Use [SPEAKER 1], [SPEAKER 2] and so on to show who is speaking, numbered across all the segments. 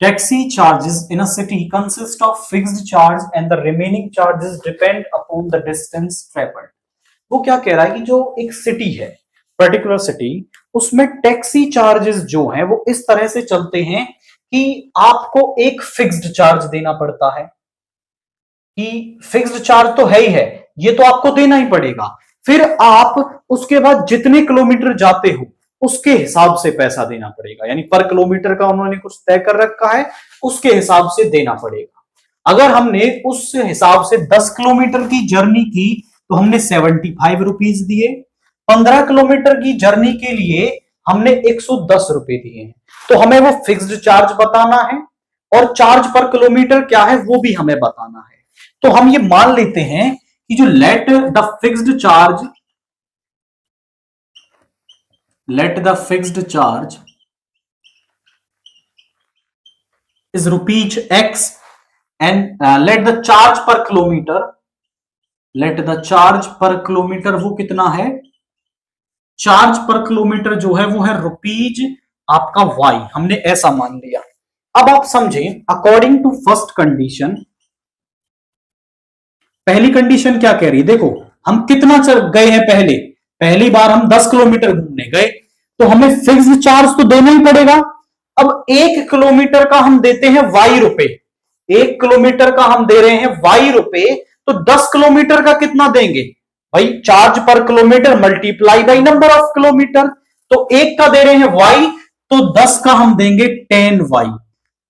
[SPEAKER 1] Taxi charges in a city consist of fixed charge and the remaining charges depend upon the distance traveled. वो क्या कह रहा है कि जो एक सिटी है, पर्टिकुलर सिटी, उसमें टैक्सी चार्जेस जो हैं वो इस तरह से चलते हैं कि आपको एक फिक्स्ड चार्ज देना पड़ता है, कि फिक्स्ड चार्ज तो है ही है, ये तो आपको देना ही पड़ेगा। फिर आप उसके बाद जितने किलोमीटर जाते हो उसके हिसाब से पैसा देना पड़ेगा, यानी पर किलोमीटर का उन्होंने कुछ तय कर रखा है, उसके हिसाब से देना पड़ेगा। अगर हमने उस हिसाब से 10 किलोमीटर की जर्नी की तो हमने 75 रुपीज दिए, 15 किलोमीटर की जर्नी के लिए हमने 110 रुपए दिए हैं। तो हमें वो फिक्स्ड चार्ज बताना है और चार्ज पर किलोमीटर क्या है वो भी हमें बताना है। तो हम ये मान लेते हैं कि जो let the fixed charge is rupees x and let the charge per kilometer वो कितना है, चार्ज पर किलोमीटर जो है वो है रुपीज आपका y, हमने ऐसा मान लिया। अब आप समझें, अकॉर्डिंग टू फर्स्ट कंडीशन, पहली कंडीशन क्या कह रही है, देखो हम कितना चल गए हैं, पहली बार हम 10 किलोमीटर घूमने गए तो हमें फिक्स्ड चार्ज तो देना ही पड़ेगा। अब 1 किलोमीटर का हम देते हैं y रुपए, 1 किलोमीटर का हम दे रहे हैं y रुपए, तो 10 किलोमीटर का कितना देंगे भाई, चार्ज पर kilometre multiply by number of kilometre. तो 1 का दे रहे हैं y, तो 10 का हम देंगे 10y।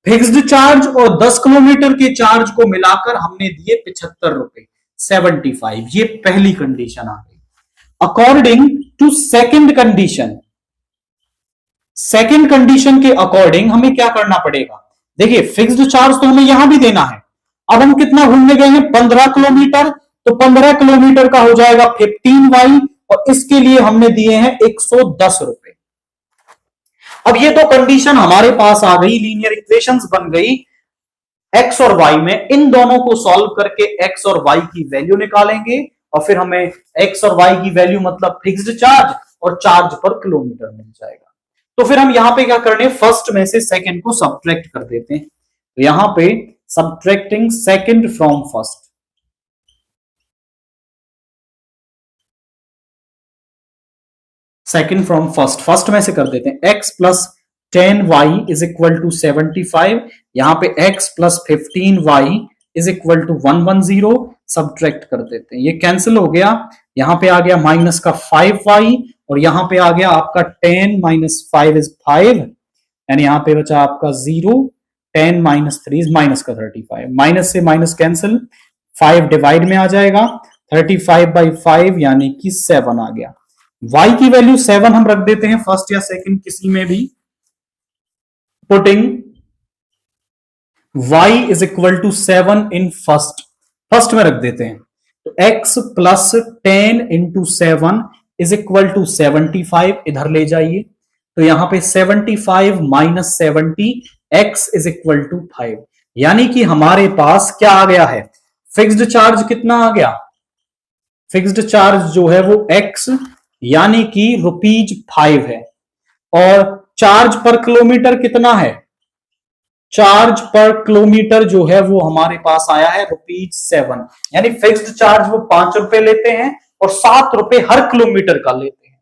[SPEAKER 1] फिक्स्ड चार्ज और 10 किलोमीटर के चार्ज को मिलाकर हमने दिए 75 रुपए, 75। ये पहली कंडीशन आ गई। अकॉर्डिंग टू सेकंड कंडीशन के अकॉर्डिंग हमें क्या करना पड़ेगा, देखिए फिक्स्ड चार्ज तो हमें यहां भी देना है। अब हम कितना घूमने गए हैं, 15 किलोमीटर, तो 15 किलोमीटर का हो जाएगा 15y और इसके लिए हमने दिए हैं 110 रुपए। अब ये तो कंडीशन हमारे पास आ गई, लीनियर इक्वेशंस बन गई x और y में। इन दोनों को सॉल्व करके x और y की वैल्यू निकालेंगे और फिर हमें x और y की वैल्यू मतलब फिक्स्ड चार्ज और चार्ज पर किलोमीटर मिल जाएगा। तो फिर हम यहां पे क्या करने, फर्स्ट में से सेकंड को सब्ट्रैक्ट कर देते हैं। तो यहां पे subtracting second from first, first में से कर देते हैं। x plus 10y is equal to 75, यहां पे x plus 15y is equal to 110, subtract कर देते हैं, ये कैंसिल हो गया। यहां पे आ गया माइनस का 5y और यहां पे आ गया आपका 10 माइनस 5 इज 5, यानी यहां पे बचा आपका 0, 10 माइनस 3 इज माइनस का 35, माइनस से माइनस कैंसिल, 5 डिवाइड में आ जाएगा, 35/5 यानी कि 7 आ गया। y की वैल्यू 7 हम रख देते हैं फर्स्ट या सेकंड किसी में भी, putting y is equal to 7 in first में रख देते हैं। तो x plus 10 into 7 is equal to 75, इधर ले जाइए, तो यहां पे 75 minus 70, x is equal to 5, यानी कि हमारे पास क्या आ गया है, फिक्स्ड चार्ज कितना आ गया, फिक्स्ड चार्ज जो है वो x यानी कि रुपीज 5 है, और चार्ज पर किलोमीटर कितना है, चार्ज पर किलोमीटर जो है वो हमारे पास आया है रुपीज 7, यानी फिक्स्ड चार्ज वो 5 रुपए लेते हैं और 7 रुपए हर किलोमीटर का लेते हैं।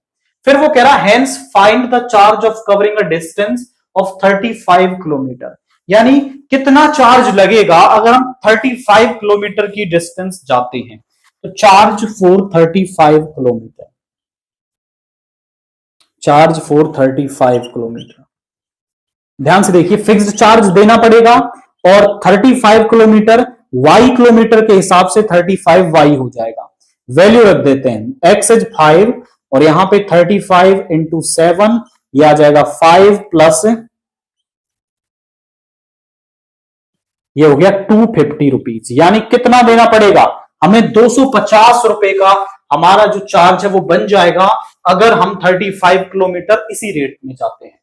[SPEAKER 1] फिर वो कह रहा है hence find the charge of covering a distance of 35 kilometre, यानी कितना चार्ज लगेगा अगर हम 35 किलोमीटर की डिस्टेंस जाते हैं। तो charge for 35 kilometre, charge for 35 kilometre, ध्यान से देखिए, फिक्स्ड चार्ज देना पड़ेगा और 35 किलोमीटर y किलोमीटर के हिसाब से 35y हो जाएगा। वैल्यू रख देते हैं, x इज 5 और यहां पे 35 इंटू 7 ये आ जाएगा 5 प्लस ये हो गया 250 रुपीज, यानी कितना देना पड़ेगा हमें, 250 रुपए का हमारा जो चार्ज है वो बन जाएगा अगर हम 35 किलोमीटर इसी रेट में जाते हैं।